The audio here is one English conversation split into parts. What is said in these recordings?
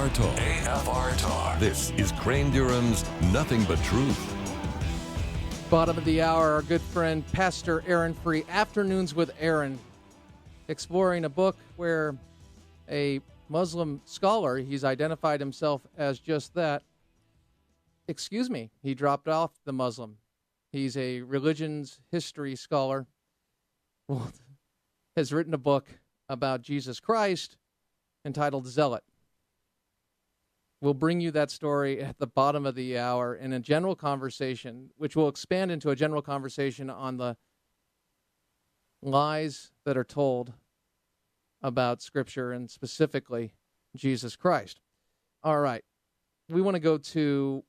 AFR Talk. AFR Talk. This is Crane Durham's Nothing But Truth. Bottom of the hour, our good friend Pastor Aaron Free, Afternoons with Aaron, exploring a book where a Muslim scholar, he's identified himself as just that. Excuse me, he dropped off the Muslim. He's a religions history scholar, has written a book about Jesus Christ entitled Zealot. We'll bring you that story at the bottom of the hour in a general conversation, which will expand into a general conversation on the lies that are told about Scripture and specifically Jesus Christ. All right. We want to go to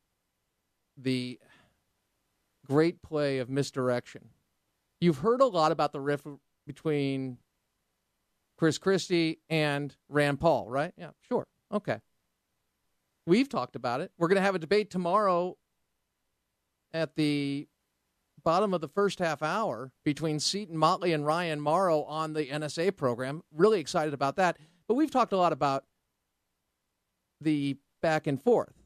the great play of misdirection. You've heard a lot about the rift between Chris Christie and Rand Paul, right? Yeah, sure. Okay. We've talked about it. We're going to have a debate tomorrow at the bottom of the first half hour between Seton Motley and Ryan Morrow on the NSA program. Really excited about that. But we've talked a lot about the back and forth.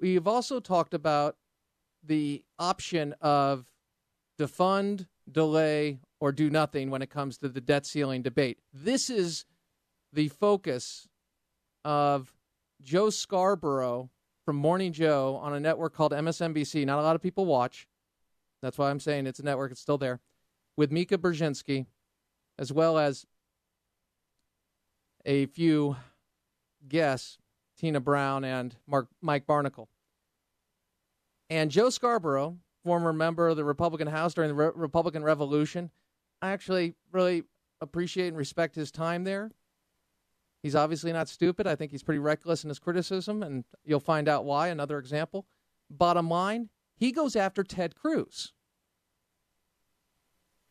We've also talked about the option of defund, delay, or do nothing when it comes to the debt ceiling debate. This is the focus of Joe Scarborough from Morning Joe on a network called MSNBC. Not a lot of people watch. That's why I'm saying it's a network. It's still there. With Mika Brzezinski, as well as a few guests, Tina Brown and Mike Barnacle. And Joe Scarborough, former member of the Republican House during the Republican Revolution, I actually really appreciate and respect his time there. He's obviously not stupid. I think he's pretty reckless in his criticism, and you'll find out why. Another example. Bottom line, he goes after Ted Cruz.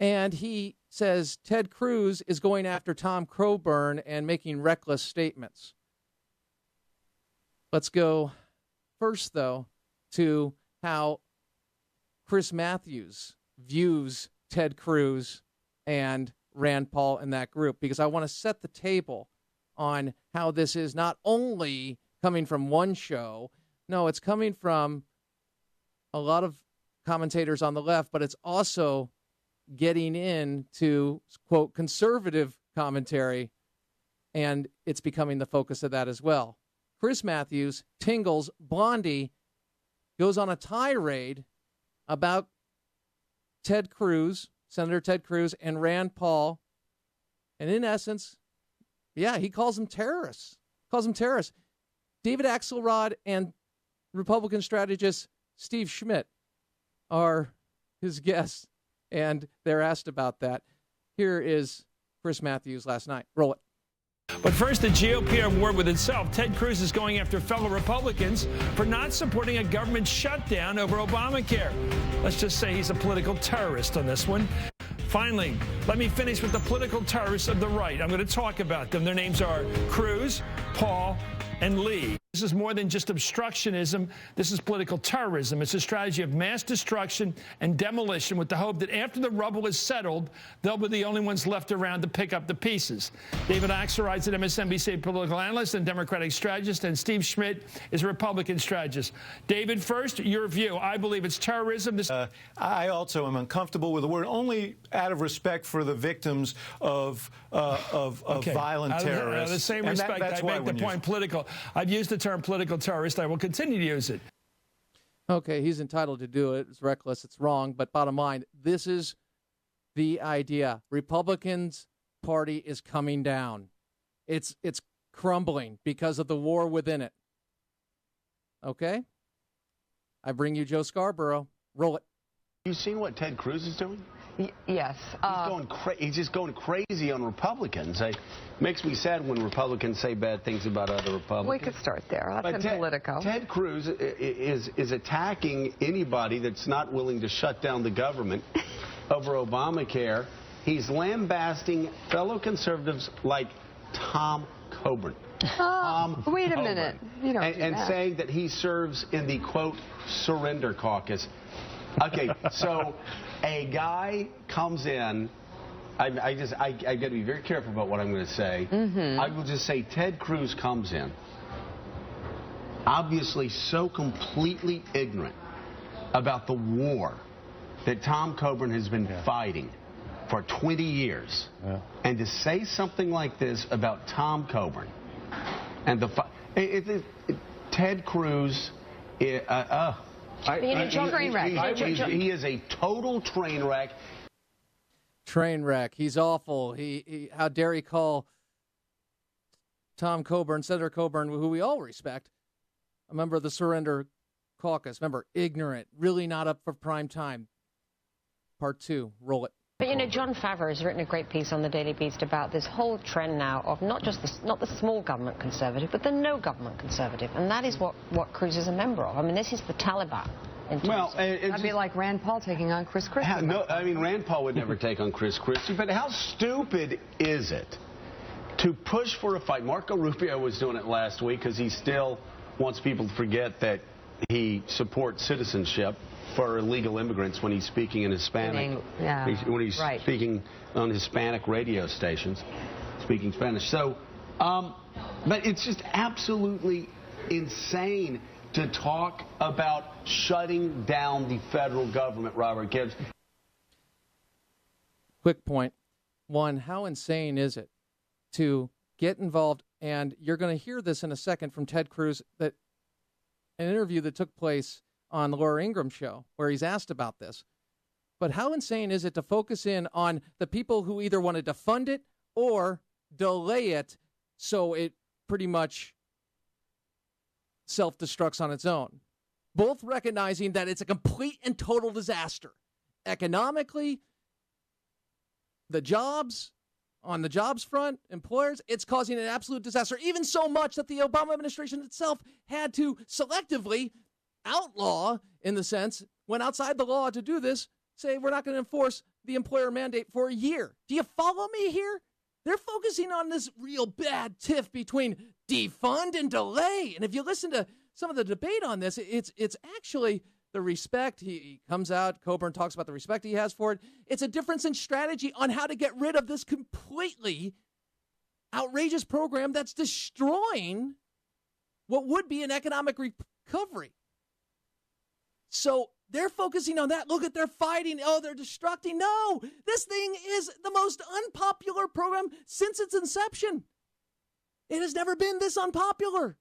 And he says Ted Cruz is going after Tom Coburn and making reckless statements. Let's go first, though, to how Chris Matthews views Ted Cruz and Rand Paul in that group, because I want to set the table on how this is not only coming from one show. No, it's coming from a lot of commentators on the left, but it's also getting into, quote, conservative commentary, and it's becoming the focus of that as well. Chris Matthews, Tingles, Blondie goes on a tirade about Ted Cruz, Senator Ted Cruz, and Rand Paul, and in essence, yeah, he calls them terrorists. David Axelrod and Republican strategist Steve Schmidt are his guests, and they're asked about that. Here is Chris Matthews last night. Roll it. But first, the GOP at war with itself. Ted Cruz is going after fellow Republicans for not supporting a government shutdown over Obamacare. Let's just say he's a political terrorist on this one. Finally, let me finish with the political terrorists of the right. I'm going to talk about them. Their names are Cruz, Paul, and Lee. This is more than just obstructionism. This is political terrorism. It's a strategy of mass destruction and demolition with the hope that after the rubble is settled, they'll be the only ones left around to pick up the pieces. David Axelrod is an MSNBC political analyst and Democratic strategist, and Steve Schmidt is a Republican strategist. David, first, your view. I believe it's terrorism. I also am uncomfortable with the word, only out of respect for the victims of violent terrorists. Out of the same respect, I make the point political. I've used the term political terrorist. I will continue to use it. Okay, he's entitled to do it. It's reckless. It's wrong. But bottom line, this is the idea. Republicans' party is coming down. It's crumbling because of the war within it. Okay? I bring you Joe Scarborough. Roll it. You seen what Ted Cruz is doing? Yes. He's just going crazy on Republicans. It makes me sad when Republicans say bad things about other Republicans. We could start there. That's in Politico. Ted Cruz is attacking anybody that's not willing to shut down the government over Obamacare. He's lambasting fellow conservatives like Tom Coburn. Wait a minute. You don't do and that. saying that he serves in the, quote, surrender caucus. Okay, so a guy comes in I got to be very careful about what I'm going to say. I will just say Ted Cruz comes in, obviously so completely ignorant about the war that Tom Coburn has been fighting for 20 years. And to say something like this about Tom Coburn and Ted Cruz, he is a total train wreck. Train wreck. He's awful. He how dare he call Tom Coburn, Senator Coburn, who we all respect, a member of the Surrender Caucus. Remember, ignorant, really not up for prime time. Part 2, roll it. But, Jon Favreau has written a great piece on the Daily Beast about this whole trend now of not the small government conservative, but the no government conservative. And that is what Cruz is a member of. I mean, this is the Taliban. Well, it'd be like Rand Paul taking on Chris Christie. No, I mean, Rand Paul would never take on Chris Christie, but how stupid is it to push for a fight? Marco Rubio was doing it last week because he still wants people to forget that he supports citizenship for illegal immigrants when he's speaking in Hispanic, when he's speaking on Hispanic radio stations, speaking Spanish. So, but it's just absolutely insane to talk about shutting down the federal government, Robert Gibbs. Quick point. One, how insane is it to get involved, and you're going to hear this in a second from Ted Cruz, that an interview that took place on the Laura Ingraham show where he's asked about this. But how insane is it to focus in on the people who either wanted to fund it or delay it so it pretty much self-destructs on its own, both recognizing that it's a complete and total disaster. Economically, the jobs, on the jobs front, employers, it's causing an absolute disaster, even so much that the Obama administration itself had to selectively outlaw, in the sense, went outside the law to do this, say we're not going to enforce the employer mandate for a year. Do you follow me here? They're focusing on this real bad tiff between defund and delay. And if you listen to some of the debate on this, it's actually the respect. He comes out, Coburn talks about the respect he has for it. It's a difference in strategy on how to get rid of this completely outrageous program that's destroying what would be an economic recovery. So they're focusing on that. Look at, they're fighting. Oh, they're destructing. No, this thing is the most unpopular program since its inception. It has never been this unpopular.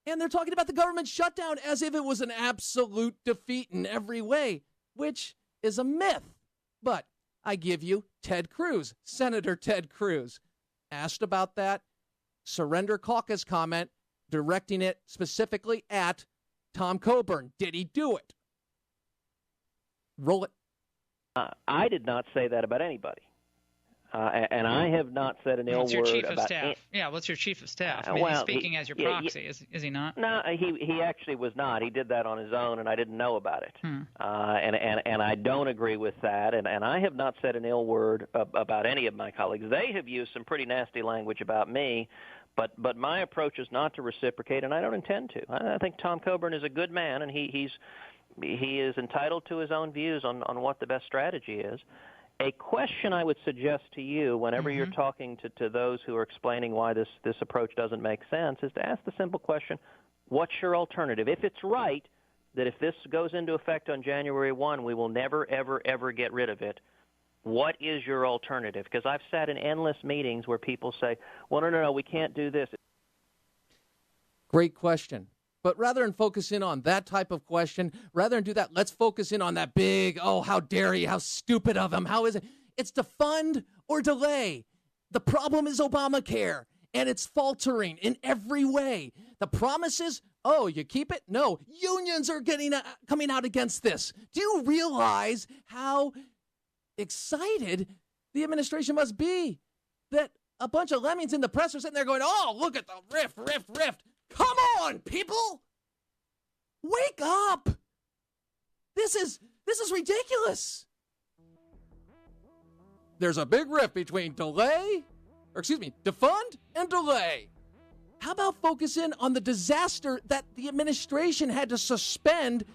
And they're talking about the government shutdown as if it was an absolute defeat in every way, which is a myth. But I give you Ted Cruz, Senator Ted Cruz, asked about that Surrender Caucus comment, directing it specifically at Tom Coburn. Did he do it? Roll it. I did not say that about anybody. And I have not said an ill word about... What's your chief of staff? Yeah, what's your chief of staff? I mean, he's speaking as your proxy, is he not? No, he actually was not. He did that on his own, and I didn't know about it. And I don't agree with that, and I have not said an ill word about any of my colleagues. They have used some pretty nasty language about me, but my approach is not to reciprocate, and I don't intend to. I think Tom Coburn is a good man, and he is entitled to his own views on what the best strategy is. A question I would suggest to you whenever you're talking to those who are explaining why this approach doesn't make sense is to ask the simple question, what's your alternative? If it's right that if this goes into effect on January 1, we will never, ever, ever get rid of it, what is your alternative? Because I've sat in endless meetings where people say, well, no, we can't do this. Great question. But rather than focus in on that type of question, rather than do that, let's focus in on that big, oh, how dare he, how stupid of him, how is it? It's defund or delay. The problem is Obamacare, and it's faltering in every way. The promises, oh, you keep it? No, unions are coming out against this. Do you realize how excited the administration must be that a bunch of lemmings in the press are sitting there going, oh, look at the rift. Come on, people! Wake up! This is ridiculous. There's a big rift between defund and delay. How about focus in on the disaster that the administration had to suspend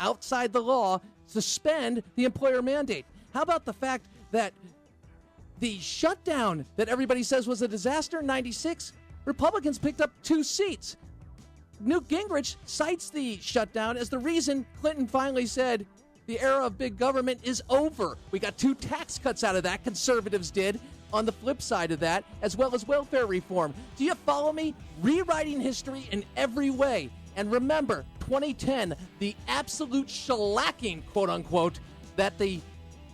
outside the law, suspend the employer mandate? How about the fact that the shutdown that everybody says was a disaster in 96, Republicans picked up 2 seats. Newt Gingrich cites the shutdown as the reason Clinton finally said the era of big government is over. We got 2 tax cuts out of that, conservatives did, on the flip side of that, as well as welfare reform. Do you follow me? Rewriting history in every way. And remember, 2010, the absolute shellacking, quote unquote, that the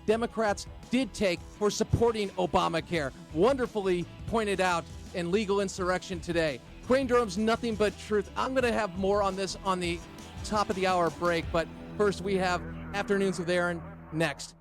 Democrats did take for supporting Obamacare. Wonderfully pointed out in Legal Insurrection today. Crane Durham's Nothing But Truth. I'm going to have more on this on the top of the hour break, but first we have Afternoons with Aaron next.